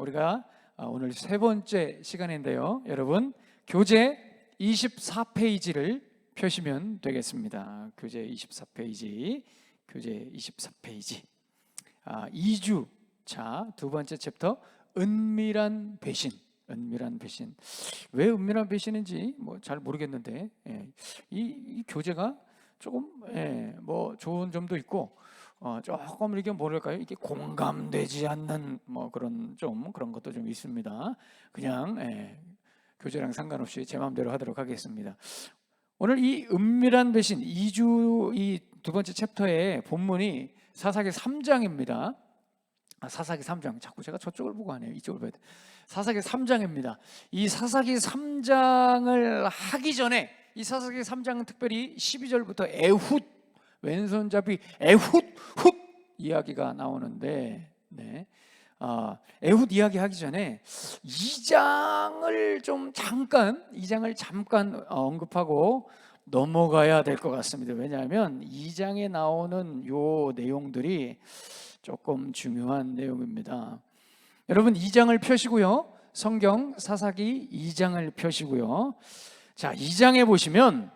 우리가 오늘 세 번째 시간인데요. 여러분, 교재 24페이지를 펴시면 되겠습니다. 교재 24페이지, 교재 24페이지. 2주차 두 번째 챕터, 은밀한 배신. 은밀한 배신. 왜 은밀한 배신인지 잘 모르겠는데, 이 교재가 조금 좋은 점도 있고, 조금 이렇게 뭐랄까요, 이게 공감되지 않는 그런 것도 좀 있습니다. 그냥 교재랑 상관없이 제 마음대로 하도록 하겠습니다. 오늘 이 은밀한 배신 2주 이 두 번째 챕터의 본문이 사사기 3장입니다. 사사기 3장. 자꾸 제가 저쪽을 보고 하네요. 이쪽을 봐야 돼. 사사기 3장입니다. 이 사사기 3장을 하기 전에, 이 사사기 3장은 특별히 12절부터 에훗, 왼손잡이 에훗 이야기가 나오는데, 에훗 이야기 하기 전에 2장을 잠깐 언급하고 넘어가야 될 것 같습니다. 왜냐하면 2장에 나오는 요 내용들이 조금 중요한 내용입니다. 여러분, 2장을 펴시고요, 성경 사사기 2장을 펴시고요. 자, 2장에 보시면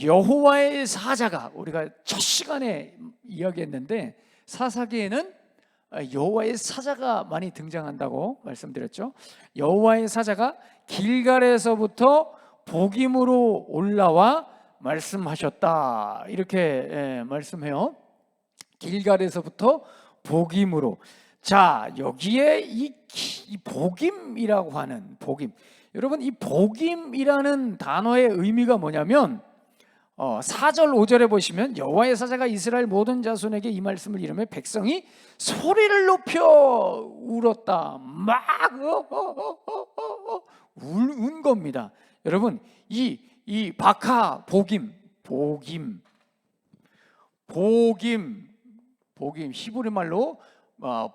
여호와의 사자가, 우리가 첫 시간에 이야기했는데 사사기에는 여호와의 사자가 많이 등장한다고 말씀드렸죠. 여호와의 사자가 길갈에서부터 복임으로 올라와 말씀하셨다, 이렇게 말씀해요. 길갈에서부터 복임으로. 자, 여기에 이 복임이라고 하는 복임, 여러분, 이 복임이라는 단어의 의미가 뭐냐면 4절 5절에 보시면 여호와의 사자가 이스라엘 모든 자손에게 이 말씀을 이르며 백성이 소리를 높여 울었다. 막 운 겁니다. 여러분, 이 바카 복임 히브리 말로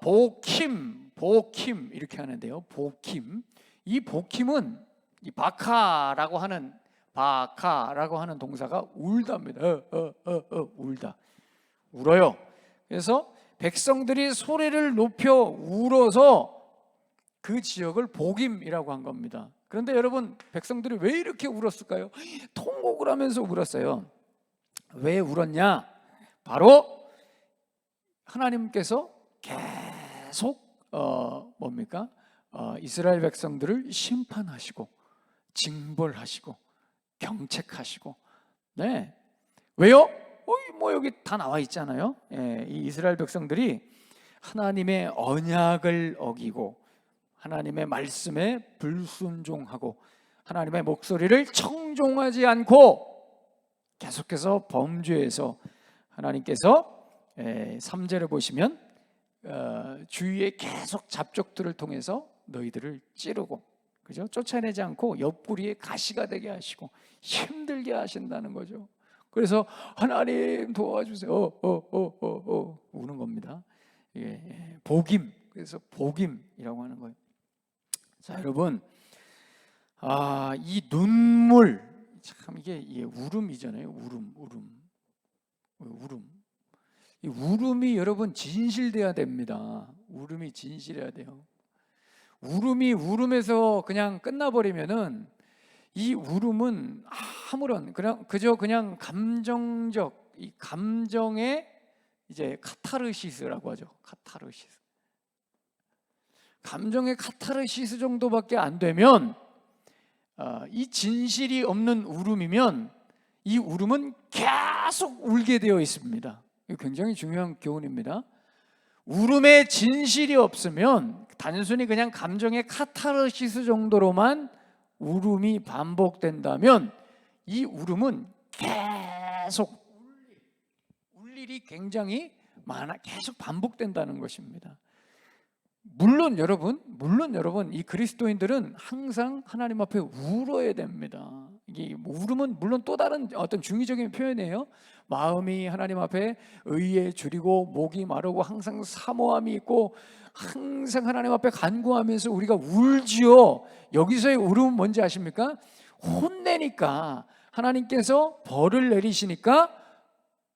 복힘 이렇게 하는데요. 복힘. 이 복힘은 이 바카라고 하는 동사가 울다입니다. 울다, 울어요. 그래서 백성들이 소리를 높여 울어서 그 지역을 복임이라고 한 겁니다. 그런데 여러분, 백성들이 왜 이렇게 울었을까요? 통곡을 하면서 울었어요. 왜 울었냐? 바로 하나님께서 계속 이스라엘 백성들을 심판하시고 징벌하시고 경책하시고. 왜요? 여기 다 나와 있잖아요. 이 이스라엘 백성들이 하나님의 언약을 어기고 하나님의 말씀에 불순종하고 하나님의 목소리를 청종하지 않고 계속해서 범죄해서 하나님께서 3절에 보시면 주위에 계속 잡족들을 통해서 너희들을 찌르고, 그죠? 쫓아내지 않고 옆구리에 가시가 되게 하시고 힘들게 하신다는 거죠. 그래서 하나님 도와주세요. 우는 겁니다. 복임. 그래서 복임이라고 하는 거예요. 자, 여러분, 이 눈물, 참 이게 울음이잖아요. 울음. 이 울음이 여러분 진실돼야 됩니다. 울음이 진실해야 돼요. 울음이 울음에서 그냥 끝나버리면은 이 울음은 아무런 그냥 감정적, 이 감정의 이제 카타르시스라고 하죠. 카타르시스. 감정의 카타르시스 정도밖에 안 되면, 이 진실이 없는 울음이면 이 울음은 계속 울게 되어 있습니다. 이거 굉장히 중요한 교훈입니다. 울음에 진실이 없으면 단순히 그냥 감정의 카타르시스 정도로만 울음이 반복된다면 이 울음은 계속 울 일이 굉장히 많아, 계속 반복된다는 것입니다. 물론 여러분, 이 그리스도인들은 항상 하나님 앞에 울어야 됩니다. 이게 울음은 물론 또 다른 어떤 중의적인 표현이에요. 마음이 하나님 앞에 의에 줄이고 목이 마르고 항상 사모함이 있고 항상 하나님 앞에 간구하면서 우리가 울지요. 여기서의 울음은 뭔지 아십니까? 혼내니까, 하나님께서 벌을 내리시니까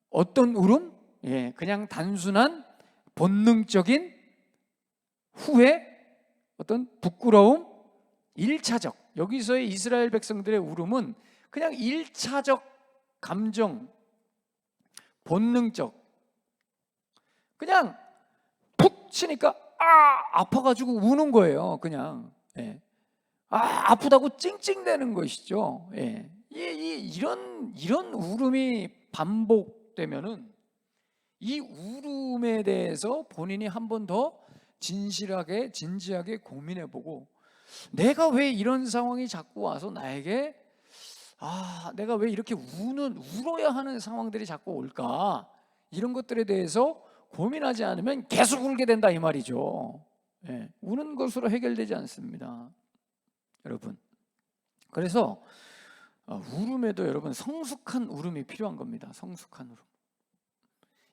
어떤 울음? 그냥 단순한 본능적인 후회, 어떤 부끄러움, 일차적. 여기서의 이스라엘 백성들의 울음은 그냥 일차적 감정, 본능적. 그냥 푹 치니까 아파가지고 우는 거예요. 그냥. 예. 아프다고 찡찡대는 것이죠. 예. 이런 울음이 반복되면은 이 울음에 대해서 본인이 한 번 더 진실하게 진지하게 고민해보고, 내가 왜 이런 상황이 자꾸 와서 나에게 내가 왜 이렇게 울어야 하는 상황들이 자꾸 올까, 이런 것들에 대해서 고민하지 않으면 계속 울게 된다 이 말이죠. 예, 우는 것으로 해결되지 않습니다, 여러분. 그래서 울음에도 여러분 성숙한 울음이 필요한 겁니다. 성숙한 울음.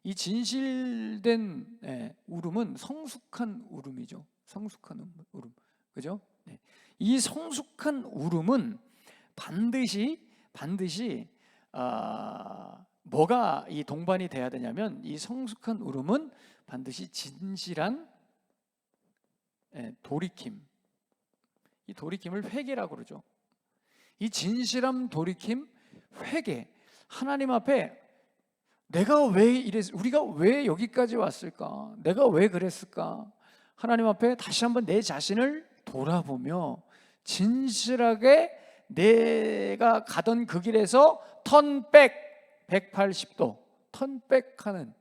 이 진실된 울음은 성숙한 울음이죠. 성숙한 울음, 그죠? 네. 이 성숙한 울음은 반드시 뭐가 이 동반이 돼야 되냐면, 이 성숙한 울음은 반드시 진실한 돌이킴. 이 돌이킴을 회개라고 그러죠. 이 진실한 돌이킴, 회개. 하나님 앞에 내가 왜 우리가 왜 여기까지 왔을까? 내가 왜 그랬을까? 하나님 앞에 다시 한번 내 자신을 돌아보며 진실하게 내가 가던 그 길에서 턴백 180도 턴백하는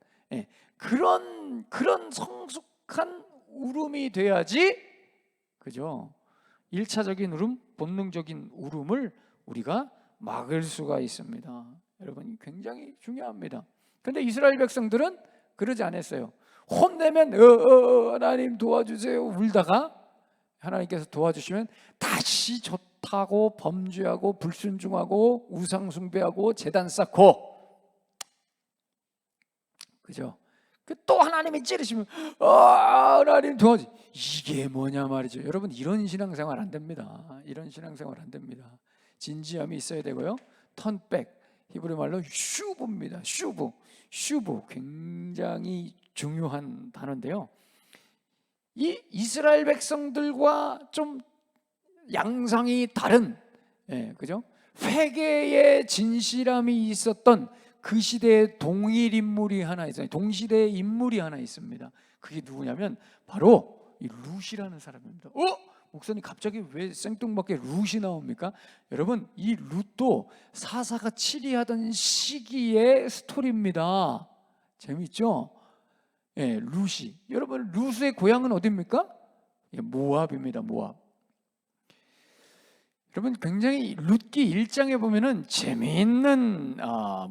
그런 성숙한 울음이 돼야지, 그죠? 일차적인 울음, 본능적인 울음을 우리가 막을 수가 있습니다. 여러분, 굉장히 중요합니다. 근데 이스라엘 백성들은 그러지 않았어요. 혼내면 하나님 도와주세요 울다가 하나님께서 도와주시면 다시 좋다고 범죄하고 불순종하고 우상 숭배하고 제단 쌓고, 그죠? 또 하나님이 찌르시면 하나님 도와주. 이게 뭐냐 말이죠. 여러분, 이런 신앙생활 안 됩니다. 이런 신앙생활 안 됩니다. 진지함이 있어야 되고요. 턴백, 히브리 말로 슈브입니다. 슈브 굉장히 중요한 단어인데요. 이 이스라엘 백성들과 좀 양상이 다른, 그죠? 회개의 진실함이 있었던 그 시대의 동일 인물이 하나 있어요. 동시대의 인물이 하나 있습니다. 그게 누구냐면 바로 이 룻이라는 사람입니다. 목사님 갑자기 왜 생뚱맞게 룻이 나옵니까? 여러분, 이 룻도 사사가 치리하던 시기의 스토리입니다. 재밌죠? 룻이. 여러분, 룻의 고향은 어디입니까? 모압입니다. 모압. 여러분, 굉장히 룻기 1장에 보면은 재미있는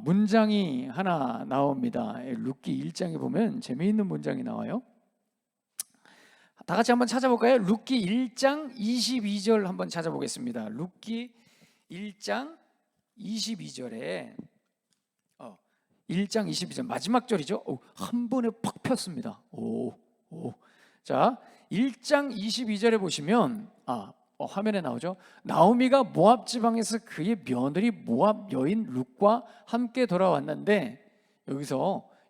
문장이 하나 나옵니다. 룻기 1장에 보면 재미있는 문장이 나와요. 다 같이 한번 찾아볼까요? 룻기 1장 22절 한번 찾아보겠습니다. 룻기 1장 22절에 1장 22절 마지막 절이죠. 한 번에 팍 폈습니다. 자, 1장 22절에 보시면 화면에 나오죠. 나오미가 모압 지방에서 그의 며느리 모압 여인 룻과 함께 돌아왔는데,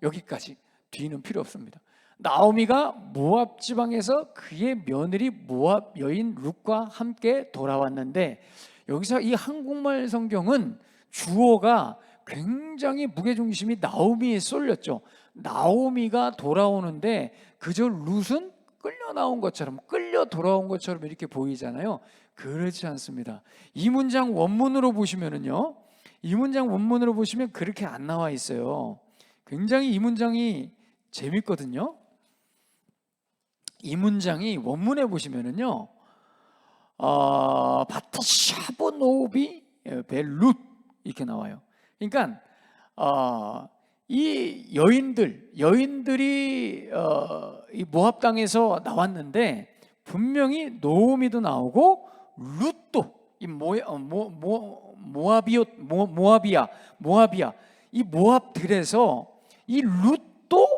여기까지, 뒤는 필요 없습니다. 나오미가 모압 지방에서 그의 며느리 모압 여인 룻과 함께 돌아왔는데, 여기서 이 한국말 성경은 주어가 굉장히 무게중심이 나오미에 쏠렸죠. 나오미가 돌아오는데 그저 룻은 끌려 나온 것처럼, 끌려 돌아온 것처럼 이렇게 보이잖아요. 그렇지 않습니다. 이 문장 원문으로 보시면은요, 이 문장 원문으로 보시면 그렇게 안 나와 있어요. 굉장히 이 문장이 재밌거든요. 이 문장이 원문에 보시면은요, 바트샤보노비 벨룻 이렇게 나와요. 그러니까 이 여인들이 이 모압 땅에서 나왔는데, 분명히 노미도 나오고 룻도, 이 모압이야 이 모압들에서 이 룻도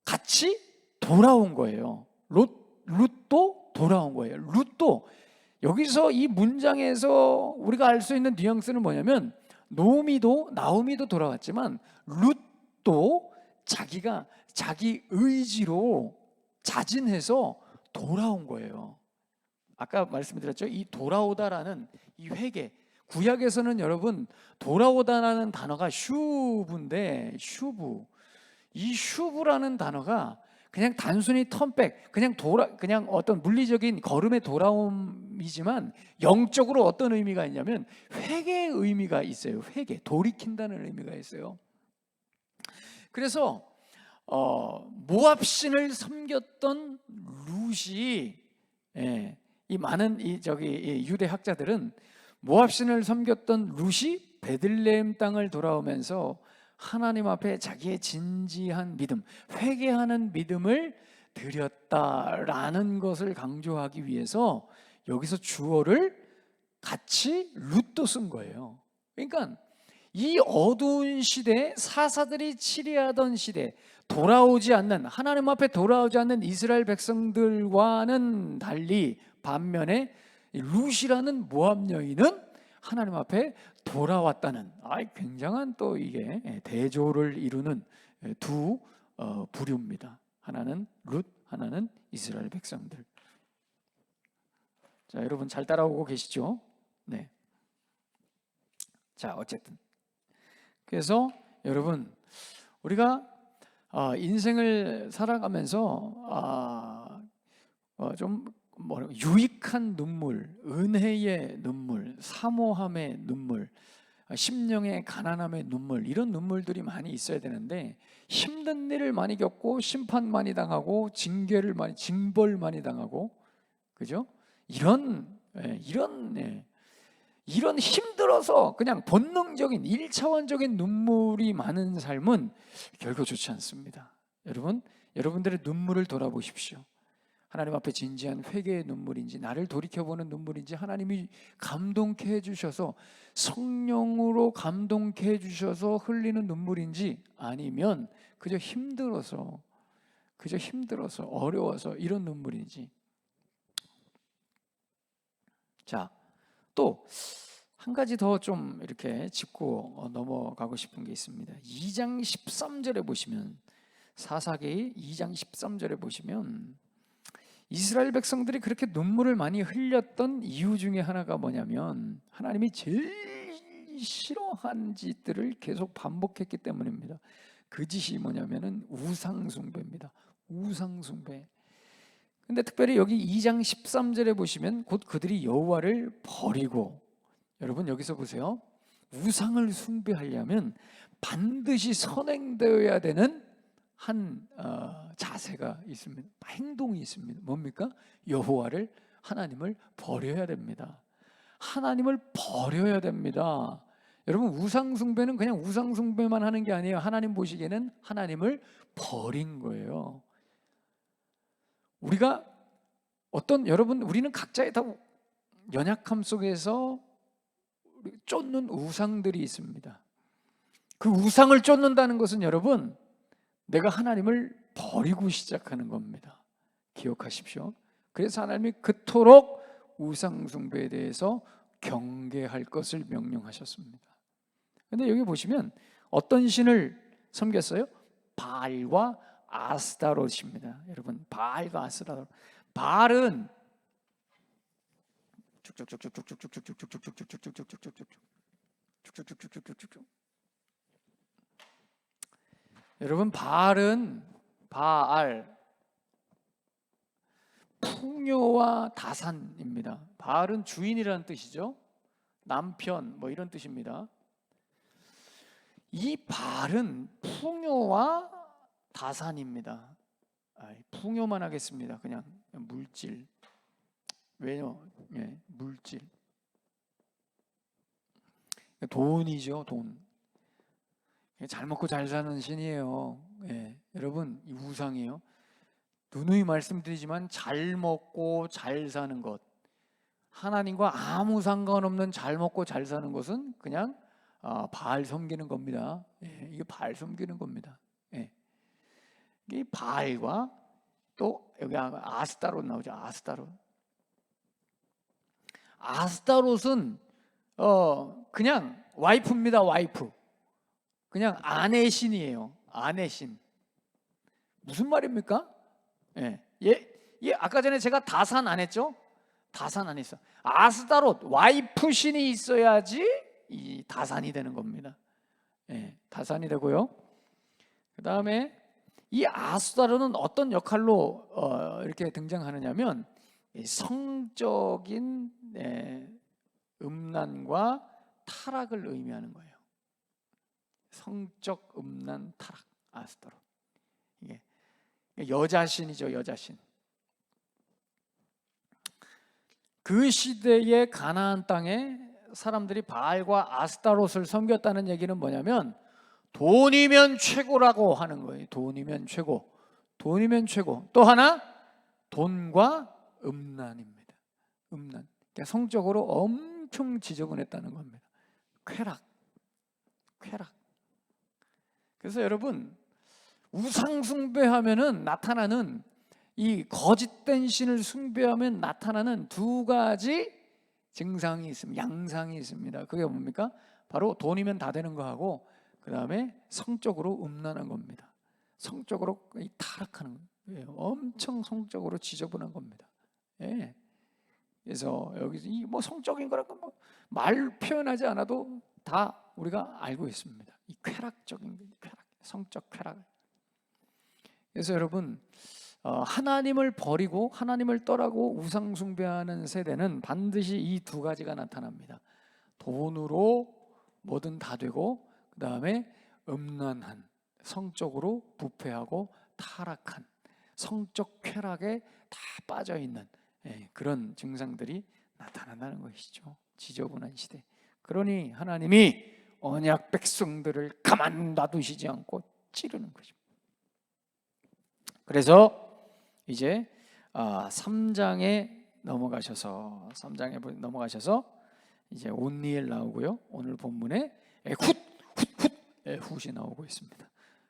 같이 돌아온 거예요. 룻도 돌아온 거예요. 룻도, 여기서 이 문장에서 우리가 알 수 있는 뉘앙스는 뭐냐면, 나오미도 돌아왔지만 룻도 자기 의지로 자진해서 돌아온 거예요. 아까 말씀드렸죠. 이 돌아오다라는 이 회개, 구약에서는 여러분 돌아오다라는 단어가 슈브인데, 이 슈브라는 단어가 그냥 단순히 턴백, 그냥 어떤 물리적인 걸음의 돌아옴이지만 영적으로 어떤 의미가 있냐면 회개의 의미가 있어요. 회개, 돌이킨다는 의미가 있어요. 그래서 모압 신을 섬겼던 룻이, 이 많은 유대 학자들은 모압 신을 섬겼던 룻이 베들레헴 땅을 돌아오면서 하나님 앞에 자기의 진지한 믿음, 회개하는 믿음을 드렸다라는 것을 강조하기 위해서 여기서 주어를 같이 룻도 쓴 거예요. 그러니까 이 어두운 시대, 사사들이 치리하던 시대, 돌아오지 않는, 하나님 앞에 돌아오지 않는 이스라엘 백성들과는 달리 반면에 룻이라는 모압 여인은 하나님 앞에 돌아왔다는, 굉장한 또 이게 대조를 이루는 두 부류입니다. 하나는 룻, 하나는 이스라엘 백성들. 자, 여러분 잘 따라오고 계시죠? 네. 자, 어쨌든 그래서 여러분, 우리가 인생을 살아가면서 좀 유익한 눈물, 은혜의 눈물, 사모함의 눈물, 심령의 가난함의 눈물, 이런 눈물들이 많이 있어야 되는데 힘든 일을 많이 겪고 심판 많이 당하고 징벌 많이 당하고, 그죠? 이런 힘들어서 그냥 본능적인 1차원적인 눈물이 많은 삶은 결코 좋지 않습니다. 여러분들의 눈물을 돌아보십시오. 하나님 앞에 진지한 회개의 눈물인지, 나를 돌이켜보는 눈물인지, 하나님이 감동케 해주셔서 성령으로 감동케 해주셔서 흘리는 눈물인지, 아니면 그저 힘들어서 어려워서 이런 눈물인지. 자, 또 한 가지 더 좀 이렇게 짚고 넘어가고 싶은 게 있습니다. 2장 13절에 보시면, 사사기 2장 13절에 보시면 이스라엘 백성들이 그렇게 눈물을 많이 흘렸던 이유 중에 하나가 뭐냐면 하나님이 제일 싫어한 짓들을 계속 반복했기 때문입니다. 그 짓이 뭐냐면은 우상숭배입니다. 우상숭배. 근데 특별히 여기 2장 13절에 보시면 곧 그들이 여호와를 버리고, 여러분 여기서 보세요. 우상을 숭배하려면 반드시 선행되어야 되는 한 자세가 있습니다. 행동이 있습니다. 뭡니까? 여호와를, 하나님을 버려야 됩니다. 하나님을 버려야 됩니다. 여러분, 우상숭배는 그냥 우상숭배만 하는 게 아니에요. 하나님 보시기에는 하나님을 버린 거예요. 우리는 각자의 다 연약함 속에서 쫓는 우상들이 있습니다. 그 우상을 쫓는다는 것은 여러분, 내가 하나님을 버리고 시작하는 겁니다. 기억하십시오. 그래서 하나님이 그토록 우상숭배에 대해서 경계할 것을 명령하셨습니다. 그런데 여기 보시면 어떤 신을 섬겼어요? 바알과 아스타롯입니다. 여러분, 바알과 아스타롯. 바알은 여러분, 바알, 풍요와 다산입니다. 바알은 주인이라는 뜻이죠. 남편 뭐 이런 뜻입니다. 이 바알은 풍요와 다산입니다. 풍요만 하겠습니다. 그냥 물질. 왜요? 물질. 돈이죠, 돈. 잘 먹고 잘 사는 신이에요. 여러분, 이 우상이에요. 누누이 말씀드리지만 잘 먹고 잘 사는 것, 하나님과 아무 상관없는 잘 먹고 잘 사는 것은 그냥 바알 섬기는 겁니다. 이게 바알 섬기는 겁니다. 이 바알과 또 여기 아스타롯 나오죠. 아스타롯은 그냥 와이프입니다. 와이프. 그냥 아내 신이에요. 아내 신. 무슨 말입니까? 아까 전에 제가 다산 안 했죠? 다산 안 했어. 아스다롯 와이프 신이 있어야지 이 다산이 되는 겁니다. 다산이 되고요. 그 다음에 이 아스다롯은 어떤 역할로 이렇게 등장하느냐면 성적인 음란과 타락을 의미하는 거예요. 성적 음란 타락, 아스타롯. 이게 여자신이죠, 여자신. 그 시대의 가나안 땅에 사람들이 바알과 아스타롯을 섬겼다는 얘기는 뭐냐면 돈이면 최고라고 하는 거예요. 돈이면 최고. 돈이면 최고. 또 하나 돈과 음란입니다. 음란. 그러니까 성적으로 엄청 지저분했다는 겁니다. 쾌락. 그래서 여러분, 우상 숭배하면은 나타나는, 이 거짓된 신을 숭배하면 나타나는 두 가지 증상이 있습니다. 양상이 있습니다. 그게 뭡니까? 바로 돈이면 다 되는 거하고, 그 다음에 성적으로 음란한 겁니다. 성적으로 타락하는 거예요. 엄청 성적으로 지저분한 겁니다. 그래서 여기서 이 성적인 거라고 말 표현하지 않아도 다 우리가 알고 있습니다. 이 쾌락적인 쾌락, 성적 쾌락. 그래서 여러분, 하나님을 버리고 하나님을 떠나고 우상 숭배하는 세대는 반드시 이 두 가지가 나타납니다. 돈으로 뭐든 다 되고, 그 다음에 음란한, 성적으로 부패하고 타락한, 성적 쾌락에 다 빠져 있는 그런 증상들이 나타난다는 것이죠. 지저분한 시대. 그러니 하나님이 언약 백성들을 가만 놔두시지 않고 찌르는 것입니다. 그래서 이제 3장에 넘어가셔서 이제 온니엘 나오고요. 오늘 본문에 에훗이 나오고 있습니다.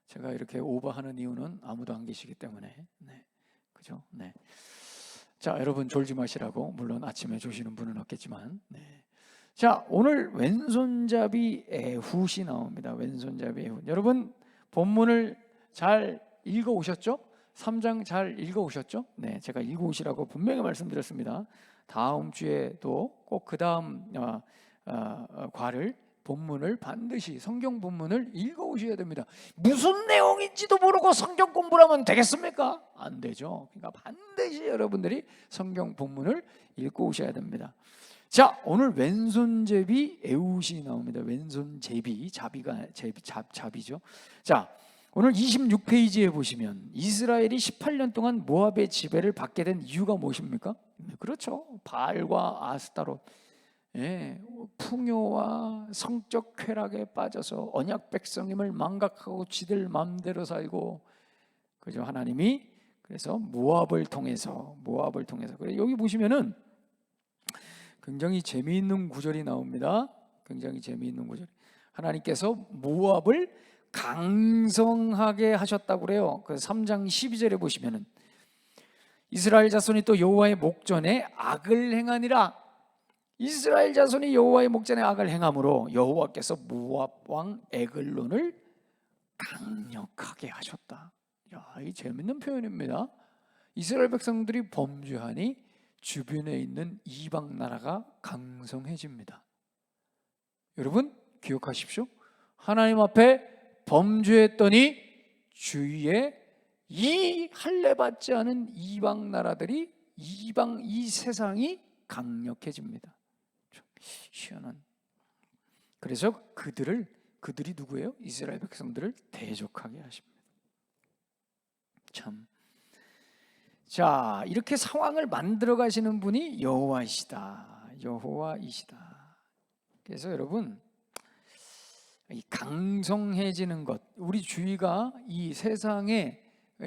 제가 이렇게 오버하는 이유는 아무도 안 계시기 때문에. 그죠? 자, 여러분 졸지 마시라고, 물론 아침에 조시는 분은 없겠지만. 자, 오늘 왼손잡이 에훗이 나옵니다. 왼손잡이 에훗. 여러분 본문을 잘 읽어 오셨죠? 3장 잘 읽어 오셨죠? 제가 읽어 오시라고 분명히 말씀드렸습니다. 다음 주에도 꼭 그 다음 과를, 본문을 반드시, 성경 본문을 읽어 오셔야 됩니다. 무슨 내용인지도 모르고 성경 공부를 하면 되겠습니까? 안 되죠. 그러니까 반드시 여러분들이 성경 본문을 읽고 오셔야 됩니다. 오늘 왼손제비 에훗이 나옵니다. 왼손제비, 잡이죠. 자, 오늘 26페이지에 보시면 이스라엘이 18년 동안 모압의 지배를 받게 된 이유가 무엇입니까? 그렇죠. 바알과 아스타롯, 풍요와 성적 쾌락에 빠져서 언약 백성임을 망각하고 지들 마음대로 살고, 그죠? 하나님이 그래서 모압을 통해서 그래, 여기 보시면은 굉장히 재미있는 구절이 나옵니다. 굉장히 재미있는 구절. 하나님께서 모압을 강성하게 하셨다고 그래요. 그 3장 12절에 보시면은 이스라엘 자손이 또 여호와의 목전에 악을 행하니라. 이스라엘 자손이 여호와의 목전에 악을 행함으로 여호와께서 모압 왕 에글론을 강력하게 하셨다. 이 재밌는 표현입니다. 이스라엘 백성들이 범죄하니 주변에 있는 이방 나라가 강성해집니다. 여러분 기억하십시오. 하나님 앞에 범죄했더니 주위에 이 할례받지 않은 이방 나라들이, 이 세상이 강력해집니다. 희한한. 그래서 그들이 누구예요? 이스라엘 백성들을 대적하게 하십니다. 참. 자, 이렇게 상황을 만들어 가시는 분이 여호와이시다. 그래서 여러분, 이 강성해지는 것, 우리 주위가 이 세상에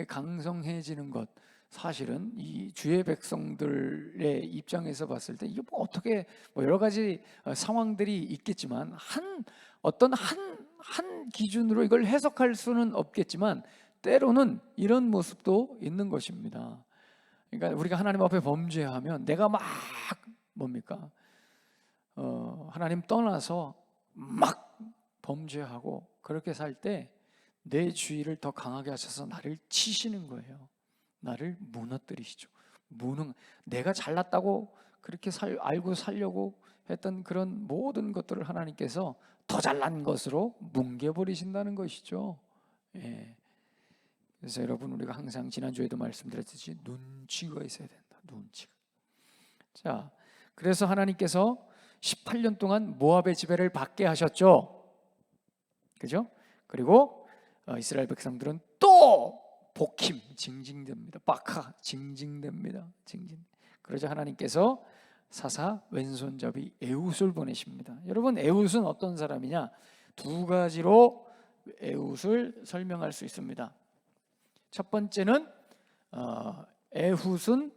강성해지는 것, 사실은 이 주의 백성들의 입장에서 봤을 때 이게 어떻게 여러 가지 상황들이 있겠지만 어떤 한 기준으로 이걸 해석할 수는 없겠지만 때로는 이런 모습도 있는 것입니다. 그러니까 우리가 하나님 앞에 범죄하면 내가 막 뭡니까? 하나님 떠나서 막 범죄하고 그렇게 살 때 내 주의를 더 강하게 하셔서 나를 치시는 거예요. 나를 무너뜨리시죠. 내가 잘났다고 그렇게 알고 살려고 했던 그런 모든 것들을 하나님께서 더 잘난 것으로 뭉개버리신다는 것이죠. 예. 그래서 여러분, 우리가 항상 지난주에도 말씀드렸듯이 눈치가 있어야 된다. 눈치가. 자, 그래서 하나님께서 18년 동안 모압의 지배를 받게 하셨죠. 그죠? 그리고 이스라엘 백성들은 또 복힘, 징징됩니다. 박하, 징징됩니다. 그러자 하나님께서 사사 왼손잡이 에훗을 보내십니다. 여러분, 에훗은 어떤 사람이냐? 두 가지로 에훗을 설명할 수 있습니다. 첫 번째는 에훗은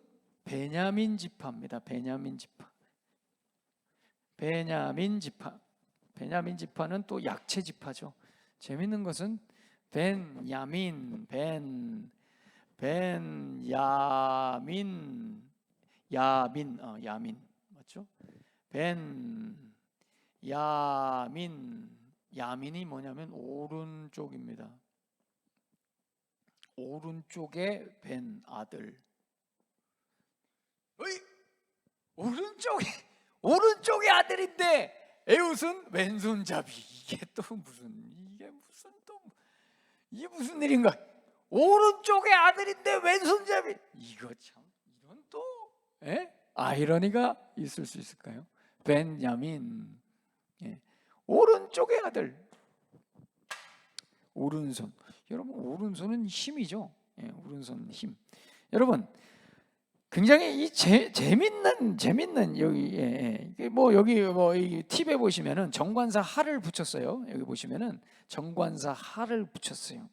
베냐민 지파입니다. 베냐민 지파는 또 약체 지파죠. 재밌는 것은 야민 맞죠? 야민이 뭐냐면 오른쪽입니다. 오른쪽에 벤 아들. 오른쪽의 아들인데 에훗은 왼손잡이. 이게 무슨 일인가? 오른쪽의 아들인데 왼손잡이. 이거 참, 이런 또 아이러니가 있을 수 있을까요? 벤야민, 오른쪽의 아들, 오른손. 여러분, 오른손은 힘이죠. 오른손 힘. 여러분, 굉장히 재밌는 여기 팁에 보시면은 정관사 하를 붙였어요. 여기 보시면은 정관사 하를 붙였어요.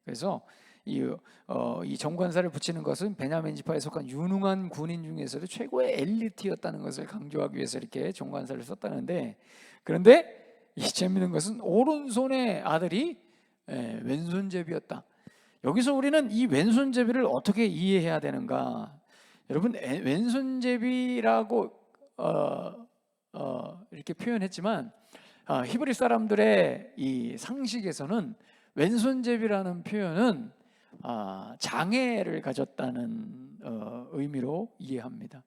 그래서 이 정관사를 붙이는 것은 베냐민 지파에 속한 유능한 군인 중에서도 최고의 엘리트였다는 것을 강조하기 위해서 이렇게 정관사를 썼다는데, 그런데 이 재밌는 것은 오른손의 아들이 왼손잡이였다. 여기서 우리는 이 왼손잡이를 어떻게 이해해야 되는가? 여러분, 왼손잡이라고 이렇게 표현했지만 히브리 사람들의 이 상식에서는 왼손잡이라는 표현은 장애를 가졌다는 의미로 이해합니다.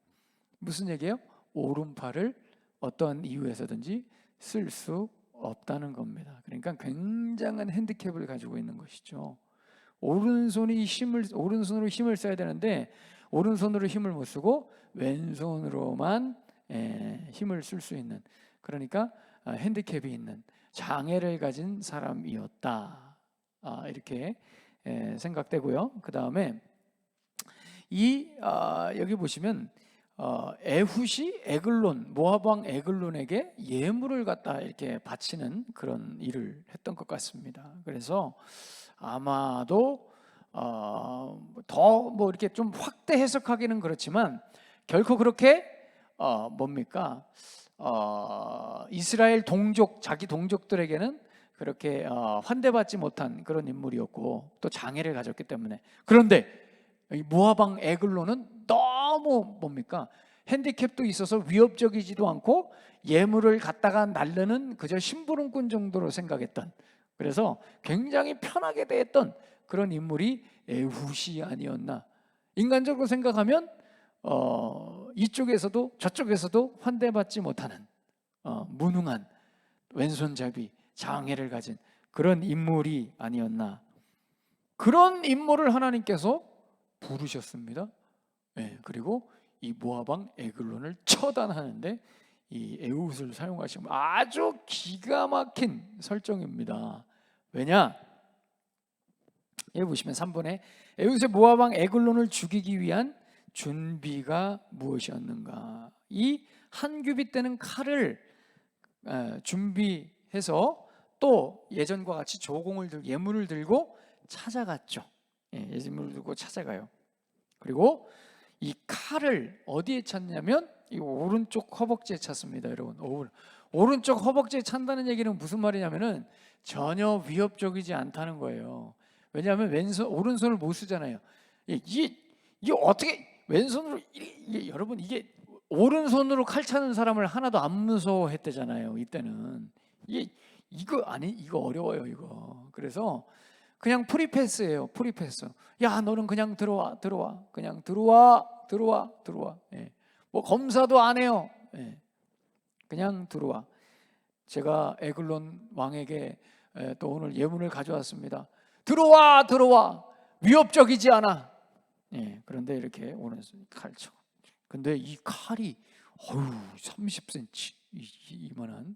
무슨 얘기예요? 오른팔을 어떤 이유에서든지 쓸 수 없다는 겁니다. 그러니까 굉장한 핸디캡을 가지고 있는 것이죠. 오른손으로 힘을 써야 되는데 오른손으로 힘을 못 쓰고 왼손으로만 힘을 쓸 수 있는, 그러니까 핸디캡이 있는, 장애를 가진 사람이었다. 이렇게 생각되고요. 그 다음에 여기 보시면 에훗이 모압 왕 에글론에게 예물을 갖다 이렇게 바치는 그런 일을 했던 것 같습니다. 그래서 아마도 더 이렇게 좀 확대 해석하기는 그렇지만 결코 그렇게 이스라엘 자기 동족들에게는 그렇게 환대받지 못한 그런 인물이었고 또 장애를 가졌기 때문에. 그런데 이 모압 왕 에글론은 너무 핸디캡도 있어서 위협적이지도 않고 예물을 갖다가 날르는 그저 심부름꾼 정도로 생각했던, 그래서 굉장히 편하게 대했던 그런 인물이 에훗이 아니었나. 인간적으로 생각하면 이쪽에서도 저쪽에서도 환대받지 못하는 무능한 왼손잡이, 장애를 가진 그런 인물이 아니었나. 그런 인물을 하나님께서 부르셨습니다. 그리고 이 모압 왕 에글론을 처단하는데 이 에훗을 사용하시면 아주 기가 막힌 설정입니다. 왜냐? 여기 보시면 3번에 에훗의 모압 왕 에글론을 죽이기 위한 준비가 무엇이었는가? 이 한 규빗 되는 칼을 준비해서 또 예전과 같이 예물을 들고 찾아갔죠. 예물을 들고 찾아가요. 그리고 이 칼을 어디에 찾냐면 이 오른쪽 허벅지에 찾습니다. 여러분, 오른쪽 허벅지에 찬다는 얘기는 무슨 말이냐면은 전혀 위협적이지 않다는 거예요. 왜냐하면 오른손을 못 쓰잖아요. 이게 어떻게 왼손으로 여러분, 이게 오른손으로 칼 차는 사람을 하나도 안 무서워했대잖아요. 이때는 이거 어려워요. 이거. 그래서 그냥 프리패스예요. 프리패스. 야, 너는 그냥 들어와, 들어와, 그냥 들어와, 들어와, 들어와. 예. 뭐 검사도 안 해요. 예. 그냥 들어와. 제가 에글론 왕에게 또 오늘 예문을 가져왔습니다. 들어와, 들어와. 위협적이지 않아. 예. 그런데 이렇게 오는 칼쳐. 근데 이 칼이 30cm 이만한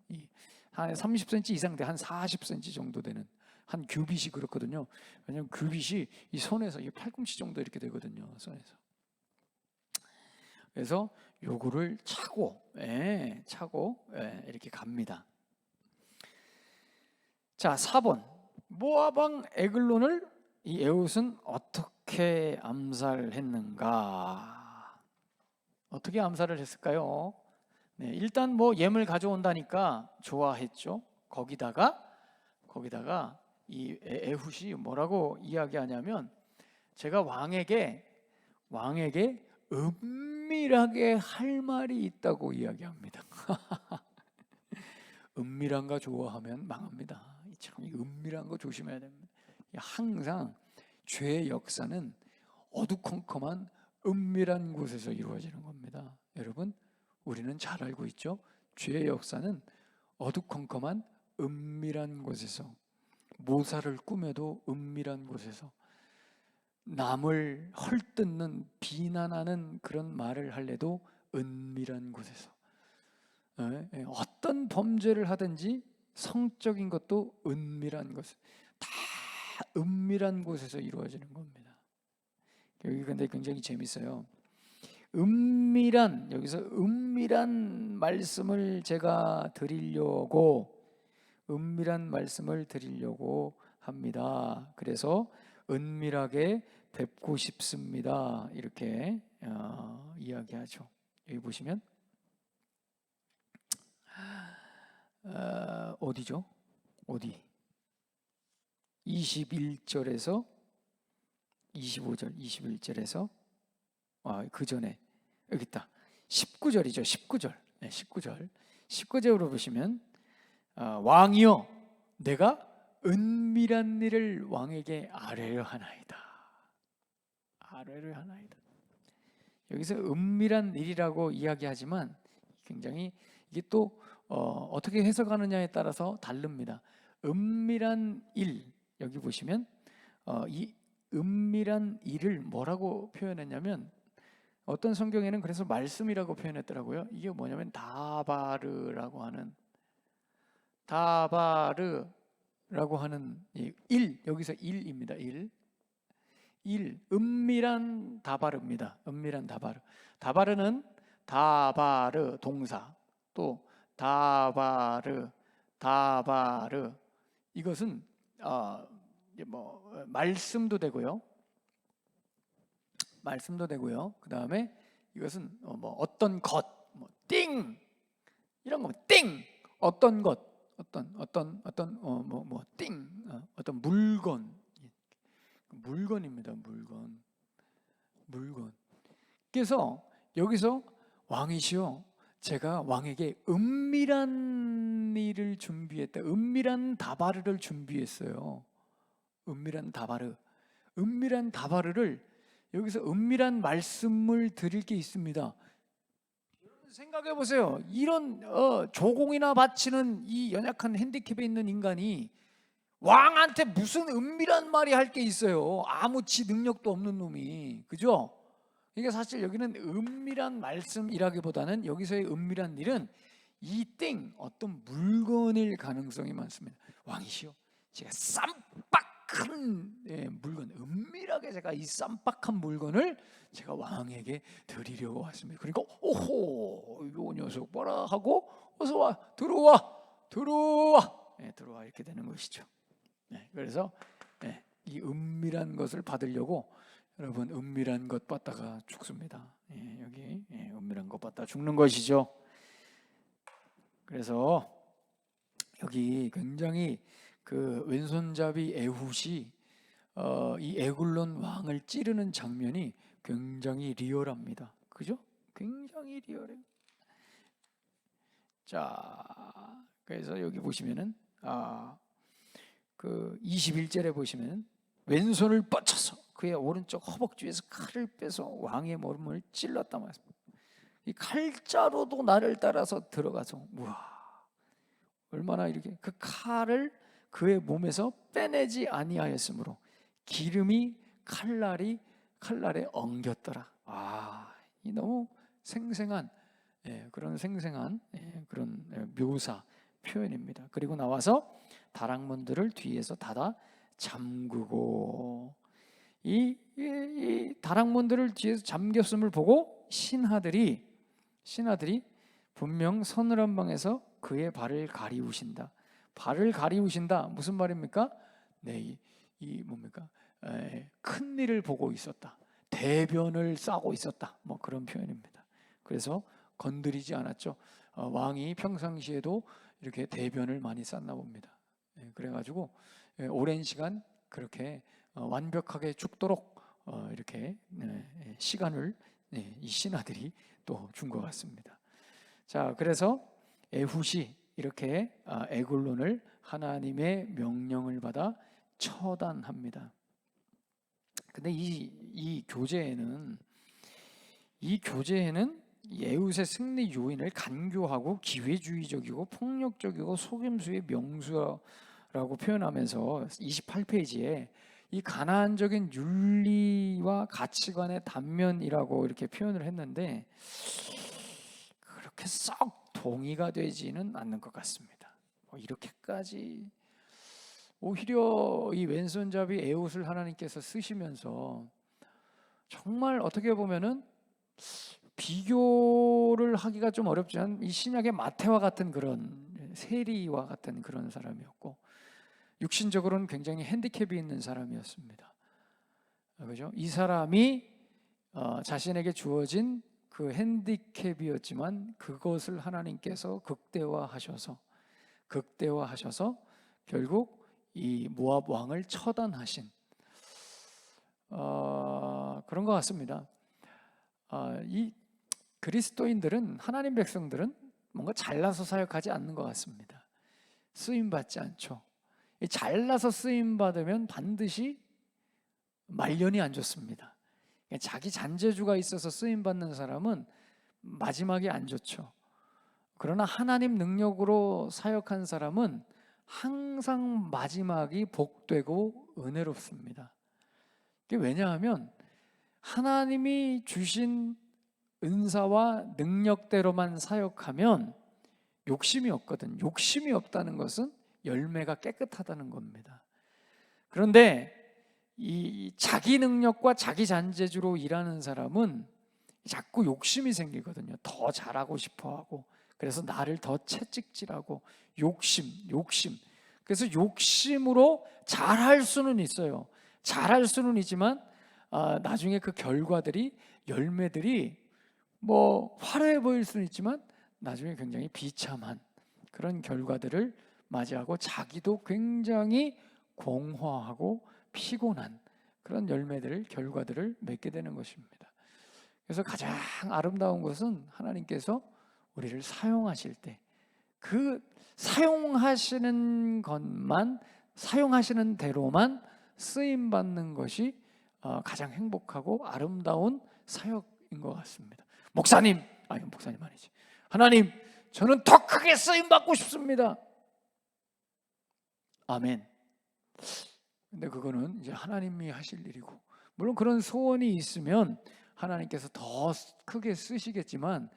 한 30cm 이상 돼. 한 40cm 정도 되는 한 규빗이 그렇거든요. 왜냐하면 규빗이 이 손에서 이 팔꿈치 정도 이렇게 되거든요. 손에서. 그래서 요거를 차고 이렇게 갑니다. 자, 4번. 모압 왕 에글론을 이 에훗은 어떻게 암살했는가? 어떻게 암살을 했을까요? 네, 일단 뭐 예물 가져온다니까 좋아했죠. 거기다가 이 에훗이 뭐라고 이야기하냐면, 제가 왕에게 은밀하게 할 말이 있다고 이야기합니다. 은밀한 거 좋아하면 망합니다. 참 은밀한 거 조심해야 됩니다. 항상 죄의 역사는 어두컴컴한 은밀한 곳에서 이루어지는 겁니다. 여러분, 우리는 잘 알고 있죠? 죄의 역사는 어두컴컴한 은밀한 곳에서, 모사를 꾸며도 은밀한 곳에서, 남을 헐뜯는 비난하는 그런 말을 할래도 은밀한 곳에서, 어떤 범죄를 하든지 성적인 것도 은밀한 곳, 다 은밀한 곳에서 이루어지는 겁니다. 여기 근데 굉장히 재밌어요. 여기서 은밀한 말씀을 제가 은밀한 말씀을 드리려고 합니다. 그래서 은밀하게 뵙고 싶습니다. 이렇게 이야기하죠. 여기 보시면 어디죠? 어디? 21절에서 25절, 21절에서 그 전에 여기 있다. 19절이죠. 19절. 네, 19절. 19절로 보시면 왕이여, 내가 은밀한 일을 왕에게 아뢰려 하나이다. 아뢰려 하나이다. 여기서 은밀한 일이라고 이야기하지만 굉장히 이게 또 어떻게 해석하느냐에 따라서 다릅니다. 은밀한 일, 여기 보시면 이 은밀한 일을 뭐라고 표현했냐면, 어떤 성경에는 그래서 말씀이라고 표현했더라고요. 이게 뭐냐면 다바르라고 하는 일, 여기서 일입니다. 은밀한 다바르입니다. 은밀한 다바르. 다바르는 동사, 또 다바르 이것은 말씀도 되고요. 그 다음에 이것은 어떤 것, 띵 이런 거, 띵 어떤 것, 띵 어떤 물건입니다. 물건. 그래서 여기서 왕이시여, 제가 왕에게 은밀한 일을 준비했다. 은밀한 다바르를 준비했어요. 은밀한 다바르를 여기서 은밀한 말씀을 드릴 게 있습니다. 생각해 보세요. 이런 조공이나 바치는 이 연약한 핸디캡에 있는 인간이 왕한테 무슨 은밀한 말이 할 게 있어요. 아무치 능력도 없는 놈이, 그죠? 그러니까 사실 여기는 은밀한 말씀이라기보다는 여기서의 은밀한 일은 어떤 물건일 가능성이 많습니다. 왕이시여, 제가 쌈박한 물건, 은밀하게 제가 이 쌈박한 물건을 제가 왕에게 드리려고 왔습니다. 그러니까 오호, 요 녀석 뭐라 하고 어서 와, 들어와 이렇게 되는 것이죠. 그래서 이 은밀한 것을 받으려고, 여러분, 은밀한 것 받다가 죽습니다. 여기 은밀한 것 받다 죽는 것이죠. 그래서 여기 굉장히 그 왼손잡이 에훗이 이 에글론 왕을 찌르는 장면이 굉장히 리얼합니다. 그죠? 굉장히 리얼해요. 자, 그래서 여기 보시면은 그 21절에 보시면 왼손을 뻗쳐서 그의 오른쪽 허벅지에서 칼을 빼서 왕의 머리를 찔렀단 말입니다. 이 칼자루도 나를 따라서 들어가서 우와, 얼마나 이렇게 그 칼을 그의 몸에서 빼내지 아니하였으므로 기름이 칼날에 엉겼더라. 이 너무 생생한 그런 생생한 그런 묘사 표현입니다. 그리고 나와서 다락문들을 뒤에서 닫아 잠그고 이 다락문들을 뒤에서 잠겼음을 보고 신하들이 분명 서늘한 방에서 그의 발을 가리우신다. 발을 가리우신다 무슨 말입니까? 네, 이 뭡니까? 큰 일을 보고 있었다. 대변을 싸고 있었다. 뭐 그런 표현입니다. 그래서 건드리지 않았죠. 왕이 평상시에도 이렇게 대변을 많이 쌌나 봅니다. 그래가지고 오랜 시간 그렇게 완벽하게 죽도록 이렇게 시간을 이 신하들이 또 준 것 같습니다. 자, 그래서 에훗이 이렇게 에글론을 하나님의 명령을 받아 처단합니다. 근데 이 교제에는 에훗의 승리 요인을 간교하고 기회주의적이고 폭력적이고 속임수의 명수라고 표현하면서 28페이지에 이 가나안적인 윤리와 가치관의 단면이라고 이렇게 표현을 했는데 그렇게 썩 동의가 되지는 않는 것 같습니다. 이렇게까지 오히려 이 왼손잡이 에훗을 하나님께서 쓰시면서 정말 어떻게 보면은 비교를 하기가 좀 어렵지만 이 신약의 마태와 같은 그런 세리와 같은 그런 사람이었고 육신적으로는 굉장히 핸디캡이 있는 사람이었습니다. 그죠? 이 사람이 자신에게 주어진 그 핸디캡이었지만 그것을 하나님께서 극대화하셔서 결국 이 모압 왕을 처단하신 그런 것 같습니다. 이 그리스도인들은 하나님 백성들은 뭔가 잘나서 사역하지 않는 것 같습니다. 쓰임 받지 않죠. 잘나서 쓰임 받으면 반드시 말년이 안 좋습니다. 자기 잔재주가 있어서 쓰임 받는 사람은 마지막이 안 좋죠. 그러나 하나님 능력으로 사역한 사람은 항상 마지막이 복되고 은혜롭습니다. 왜냐하면 하나님이 주신 은사와 능력대로만 사역하면 욕심이 없거든. 욕심이 없다는 것은 열매가 깨끗하다는 겁니다. 그런데 이 자기 능력과 자기 잔재주로 일하는 사람은 자꾸 욕심이 생기거든요. 더 잘하고 싶어하고, 그래서 나를 더 채찍질하고, 욕심. 그래서 욕심으로 잘할 수는 있어요. 잘할 수는 있지만 나중에 그 결과들이, 열매들이 뭐 화려해 보일 수는 있지만 나중에 굉장히 비참한 그런 결과들을 맞이하고 자기도 굉장히 공허하고 피곤한 그런 결과들을 맺게 되는 것입니다. 그래서 가장 아름다운 것은 하나님께서 우리를 사용하실 때 그 사용하시는 대로만 쓰임 받는 것이 가장 행복하고 아름다운 사역인 것 같습니다. 목사님 아니지. 하나님, 저는 더 크게 쓰임 받고 싶습니다. 아멘. 근데 그거는 이제 하나님이 하실 일이고, 물론 그런 소원이 있으면 하나님께서 더 크게 쓰시겠지만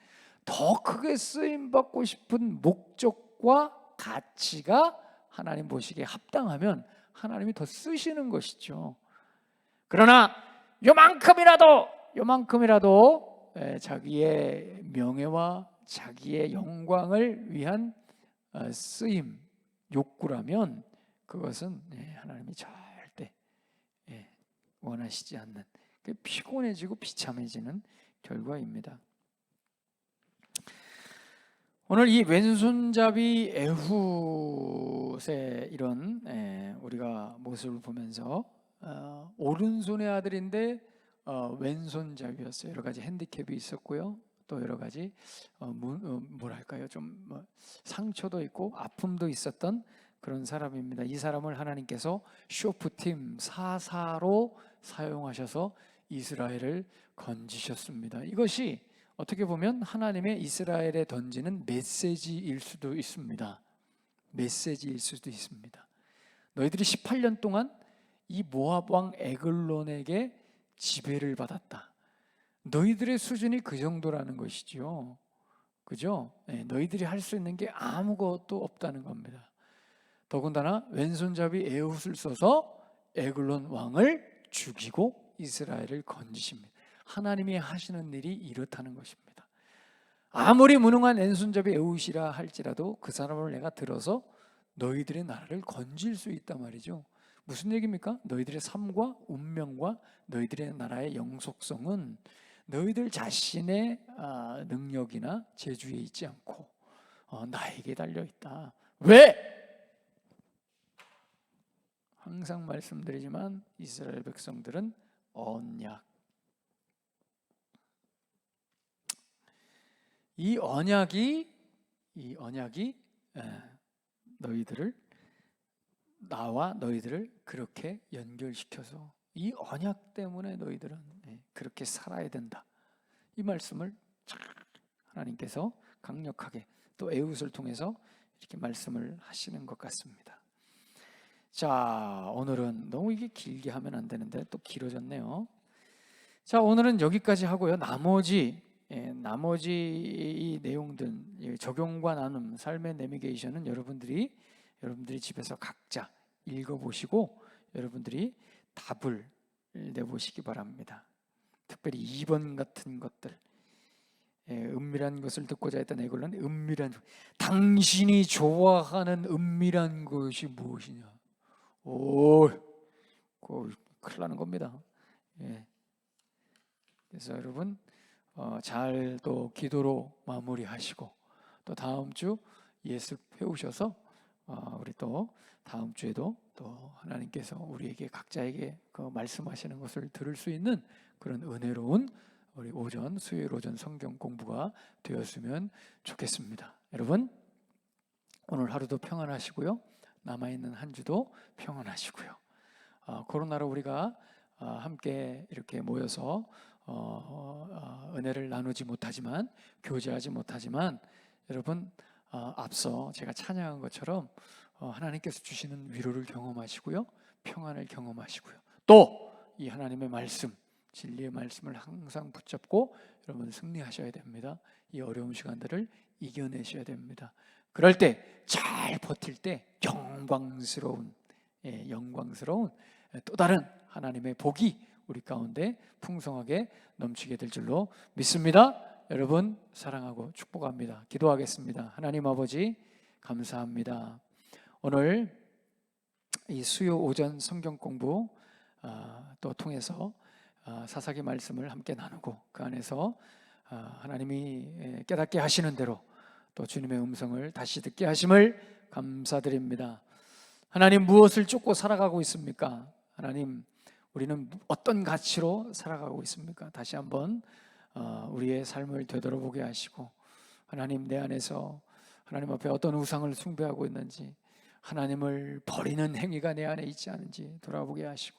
더 크게 쓰임 받고 싶은 목적과 가치가 하나님 보시기에 합당하면 하나님이 더 쓰시는 것이죠. 그러나 요만큼이라도 자기의 명예와 자기의 영광을 위한 쓰임, 욕구라면 그것은 하나님이 절대 원하시지 않는 피곤해지고 비참해지는 결과입니다. 오늘 이 왼손잡이 에훗의 이런 우리가 모습을 보면서 오른손의 아들인데 왼손잡이였어요. 여러 가지 핸디캡이 있었고요. 또 여러 가지 뭐랄까요, 좀 상처도 있고 아픔도 있었던 그런 사람입니다. 이 사람을 하나님께서 쇼프팀 사사로 사용하셔서 이스라엘을 건지셨습니다. 이것이 어떻게 보면 하나님의 이스라엘에 던지는 메시지일 수도 있습니다. 메시지일 수도 있습니다. 너희들이 18년 동안 이 모압 왕 에글론에게 지배를 받았다. 너희들의 수준이 그 정도라는 것이죠. 그죠? 네, 너희들이 할 수 있는 게 아무것도 없다는 겁니다. 더군다나 왼손잡이 에훗을 써서 에글론 왕을 죽이고 이스라엘을 건지십니다. 하나님이 하시는 일이 이렇다는 것입니다. 아무리 무능한 왼손잡이 에훗이라 할지라도 그 사람을 내가 들어서 너희들의 나라를 건질 수 있단 말이죠. 무슨 얘기입니까? 너희들의 삶과 운명과 너희들의 나라의 영속성은 너희들 자신의 능력이나 재주에 있지 않고 나에게 달려있다. 왜? 항상 말씀드리지만 이스라엘 백성들은 언약, 이 언약이 너희들을, 나와 너희들을 그렇게 연결시켜서 이 언약 때문에 너희들은 그렇게 살아야 된다. 이 말씀을 하나님께서 강력하게 또 에훗을 통해서 이렇게 말씀을 하시는 것 같습니다. 자, 오늘은 너무 이게 길게 하면 안 되는데 또 길어졌네요. 자, 오늘은 여기까지 하고요. 나머지 이 내용들, 적용과 나눔, 삶의 내비게이션은 여러분들이 집에서 각자 읽어보시고 여러분들이 답을 내보시기 바랍니다. 특별히 2번 같은 것들, 은밀한 것을 듣고자 했던 에글론은 은밀한, 당신이 좋아하는 은밀한 것이 무엇이냐? 큰일 나는 겁니다. 그래서 여러분 잘 또 기도로 마무리하시고 또 다음 주 예습 해오셔서 우리 또 다음 주에도 또 하나님께서 우리에게 각자에게 그 말씀하시는 것을 들을 수 있는 그런 은혜로운 우리 수요일 오전 성경 공부가 되었으면 좋겠습니다. 여러분 오늘 하루도 평안하시고요. 남아있는 한 주도 평안하시고요. 코로나로 우리가 함께 이렇게 모여서 은혜를 나누지 못하지만, 교제하지 못하지만 여러분 앞서 제가 찬양한 것처럼 하나님께서 주시는 위로를 경험하시고요, 평안을 경험하시고요, 또 이 하나님의 말씀, 진리의 말씀을 항상 붙잡고 여러분 승리하셔야 됩니다. 이 어려운 시간들을 이겨내셔야 됩니다. 그럴 때, 잘 버틸 때 영광스러운 또 다른 하나님의 복이 우리 가운데 풍성하게 넘치게 될 줄로 믿습니다. 여러분 사랑하고 축복합니다. 기도하겠습니다. 하나님 아버지 감사합니다. 오늘 이 수요 오전 성경 공부 또 통해서 사사기 말씀을 함께 나누고 그 안에서 하나님이 깨닫게 하시는 대로 또 주님의 음성을 다시 듣게 하심을 감사드립니다. 하나님, 무엇을 쫓고 살아가고 있습니까? 하나님, 우리는 어떤 가치로 살아가고 있습니까? 다시 한번 우리의 삶을 되돌아보게 하시고, 하나님, 내 안에서 하나님 앞에 어떤 우상을 숭배하고 있는지, 하나님을 버리는 행위가 내 안에 있지 않은지 돌아보게 하시고,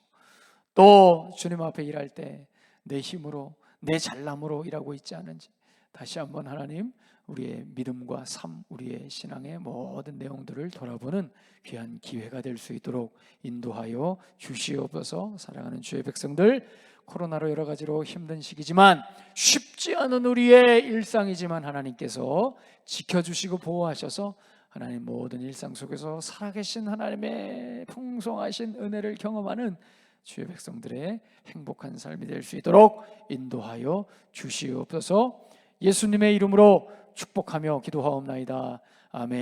또 주님 앞에 일할 때 내 힘으로, 내 잘남으로 일하고 있지 않은지 다시 한번 하나님, 우리의 믿음과 삶, 우리의 신앙의 모든 내용들을 돌아보는 귀한 기회가 될 수 있도록 인도하여 주시옵소서. 사랑하는 주의 백성들, 코로나로 여러 가지로 힘든 시기지만, 쉽지 않은 우리의 일상이지만 하나님께서 지켜주시고 보호하셔서 하나님 모든 일상 속에서 살아계신 하나님의 풍성하신 은혜를 경험하는 주의 백성들의 행복한 삶이 될 수 있도록 인도하여 주시옵소서. 예수님의 이름으로 축복하며 기도하옵나이다. 아멘.